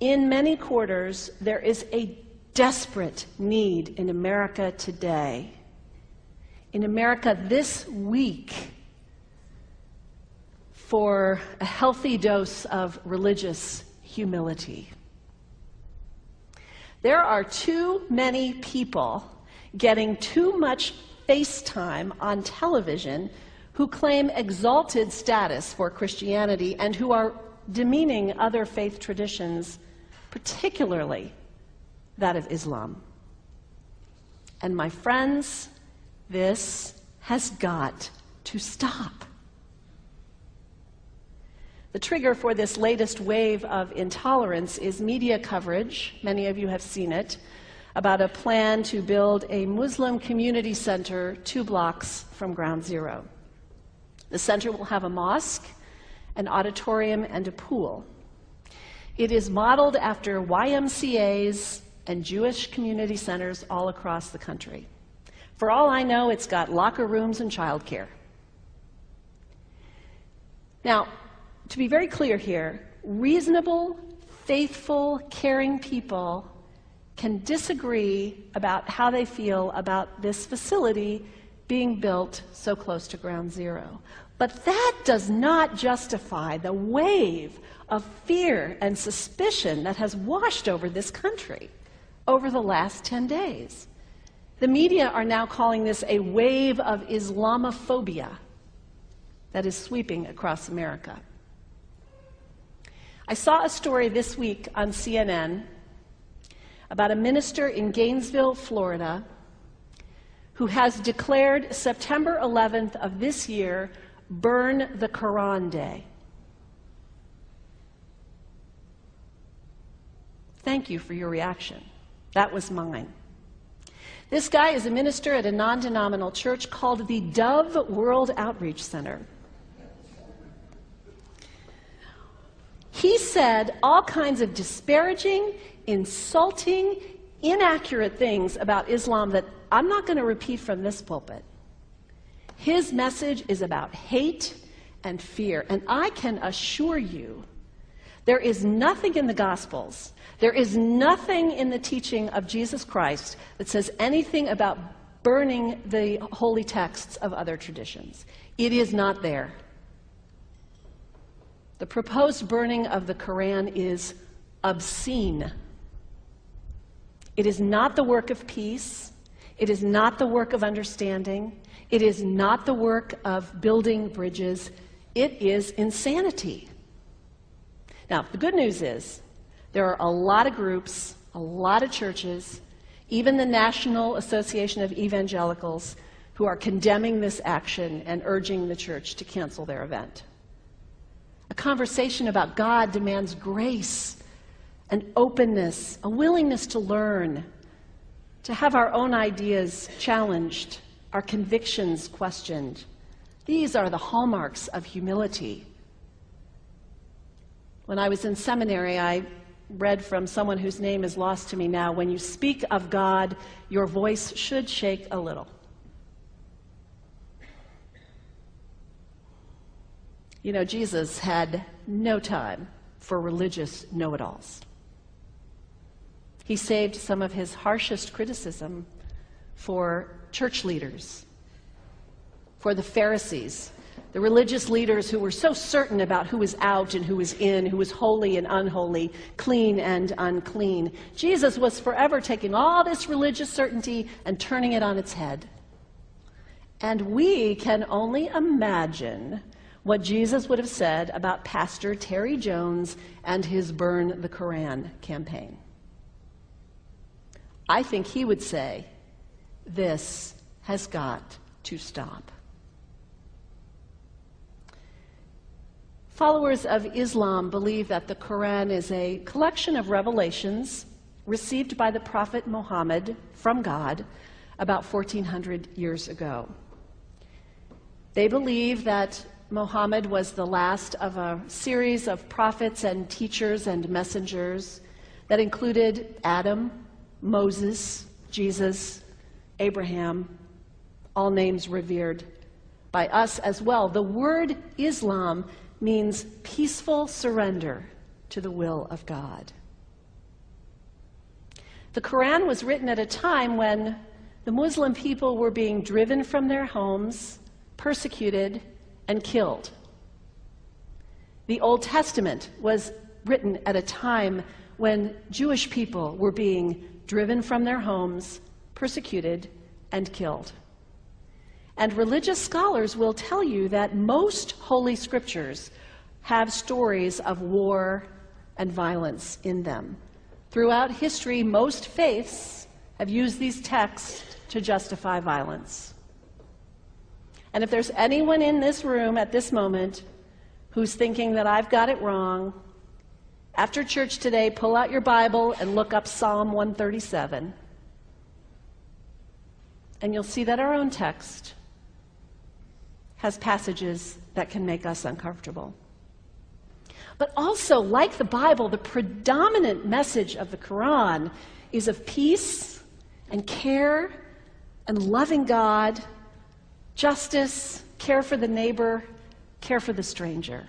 In many quarters, there is a desperate need in America today, in America this week, for a healthy dose of religious humility. There are too many people getting too much FaceTime on television who claim exalted status for Christianity and who are demeaning other faith traditions, particularly that of Islam. And my friends, this has got to stop. The trigger for this latest wave of intolerance is media coverage, many of you have seen it, about a plan to build a Muslim community center 2 blocks from Ground Zero. The center will have a mosque, an auditorium, and a pool. It is modeled after YMCAs and Jewish community centers all across the country. For all I know, it's got locker rooms and childcare. Now, to be very clear here, reasonable, faithful, caring people can disagree about how they feel about this facility being built so close to Ground Zero. But that does not justify the wave of fear and suspicion that has washed over this country over the last 10 days. The media are now calling this a wave of Islamophobia that is sweeping across America. I saw a story this week on CNN about a minister in Gainesville, Florida, who has declared September 11th of this year Burn the Quran Day. Thank you for your reaction. That was mine. This guy is a minister at a non-denominational church called the Dove World Outreach Center. He said all kinds of disparaging, insulting, inaccurate things about Islam that I'm not going to repeat from this pulpit. His message is about hate and fear, and I can assure you there is nothing in the Gospels, there is nothing in the teaching of Jesus Christ that says anything about burning the holy texts of other traditions. It is not there. The proposed burning of the Quran is obscene. It is not the work of peace. It is not the work of understanding. It is not the work of building bridges. It is insanity. Now, the good news is there are a lot of groups, a lot of churches, even the National Association of Evangelicals, who are condemning this action and urging the church to cancel their event. A conversation about God demands grace and openness, a willingness to learn, to have our own ideas challenged, our convictions questioned. These are the hallmarks of humility. When I was in seminary, I read from someone whose name is lost to me now, when you speak of God, your voice should shake a little. You know, Jesus had no time for religious know-it-alls. He saved some of his harshest criticism for church leaders, for the Pharisees, the religious leaders who were so certain about who was out and who was in, who was holy and unholy, clean and unclean. Jesus was forever taking all this religious certainty and turning it on its head. And we can only imagine what Jesus would have said about Pastor Terry Jones and his Burn the Quran campaign. I think he would say, this has got to stop. Followers of Islam believe that the Quran is a collection of revelations received by the Prophet Muhammad from God about 1400 years ago. They believe that Muhammad was the last of a series of prophets and teachers and messengers that included Adam, Moses, Jesus, Abraham, all names revered by us as well. The word Islam means peaceful surrender to the will of God. The Quran was written at a time when the Muslim people were being driven from their homes, persecuted, and killed. The Old Testament was written at a time when Jewish people were being driven from their homes, persecuted, and killed. And religious scholars will tell you that most holy scriptures have stories of war and violence in them. Throughout history, most faiths have used these texts to justify violence. And if there's anyone in this room at this moment who's thinking that I've got it wrong, after church today, pull out your Bible and look up Psalm 137. And you'll see that our own text has passages that can make us uncomfortable. But also, like the Bible, the predominant message of the Quran is of peace and care and loving God, justice, care for the neighbor, care for the stranger.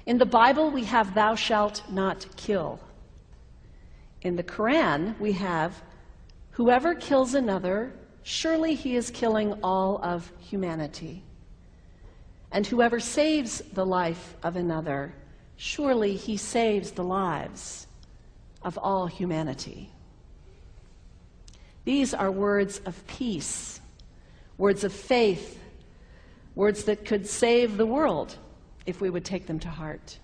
In the Bible, we have thou shalt not kill. In the Quran, we have whoever kills another, surely he is killing all of humanity. And whoever saves the life of another, surely he saves the lives of all humanity. These are words of peace, words of faith, words that could save the world if we would take them to heart.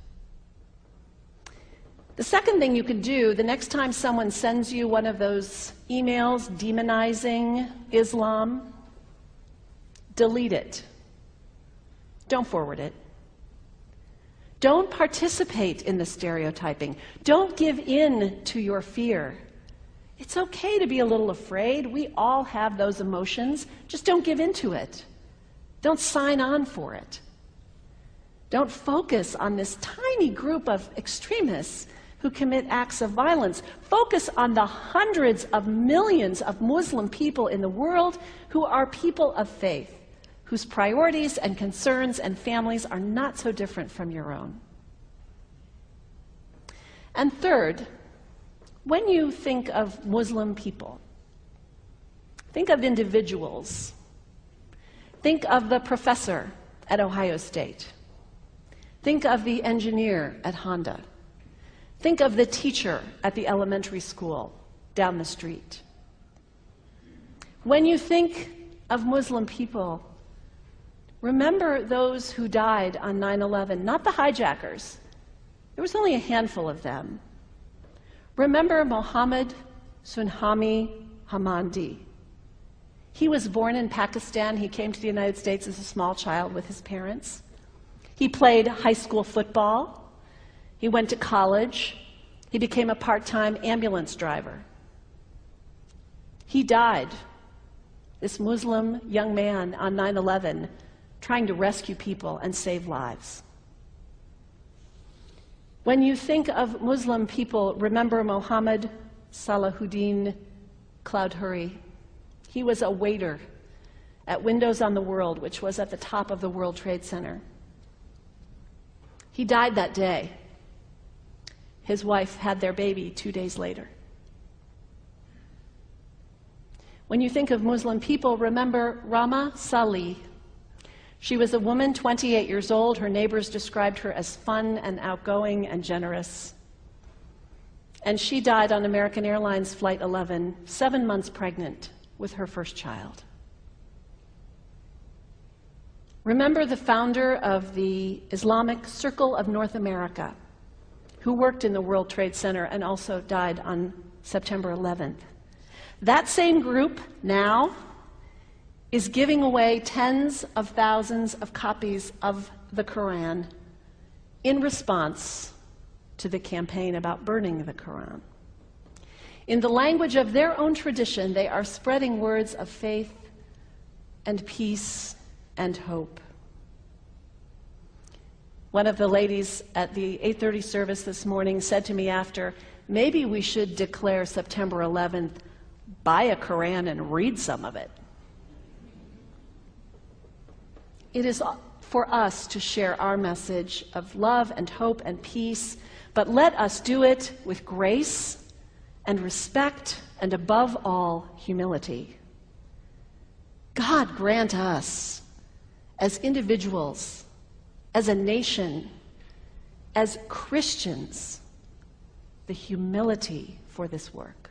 The second thing you can do, the next time someone sends you one of those emails demonizing Islam, delete it. Don't forward it. Don't participate in the stereotyping. Don't give in to your fear. It's okay to be a little afraid. We all have those emotions. Just don't give in to it. Don't sign on for it. Don't focus on this tiny group of extremists who commit acts of violence. Focus on the hundreds of millions of Muslim people in the world who are people of faith, whose priorities and concerns and families are not so different from your own. And third, when you think of Muslim people, think of individuals. Think of the professor at Ohio State. Think of the engineer at Honda. Think of the teacher at the elementary school down the street. When you think of Muslim people, remember those who died on 9/11, not the hijackers. There was only a handful of them. Remember Mohammed Sunhami Hamandi. He was born in Pakistan. He came to the United States as a small child with his parents. He played high school football. He went to college. He became a part-time ambulance driver. He died, this Muslim young man, on 9/11, trying to rescue people and save lives. When you think of Muslim people, remember Mohammed Salahuddin Cloudhurry. He was a waiter at Windows on the World, which was at the top of the World Trade Center. He died that day. His wife had their baby 2 days later. When you think of Muslim people, remember Rama Salih. She was a woman, 28 years old. Her neighbors described her as fun and outgoing and generous. And she died on American Airlines Flight 11, 7 months pregnant with her first child. Remember the founder of the Islamic Circle of North America, who worked in the World Trade Center and also died on September 11th. That same group now is giving away tens of thousands of copies of the Quran in response to the campaign about burning the Quran. In the language of their own tradition, they are spreading words of faith and peace and hope. One of the ladies at the 8:30 service this morning said to me after, maybe we should declare September 11th, buy a Quran and read some of it. It is for us to share our message of love and hope and peace, but let us do it with grace and respect, and above all, humility. God grant us, as individuals, as a nation, as Christians, the humility for this work.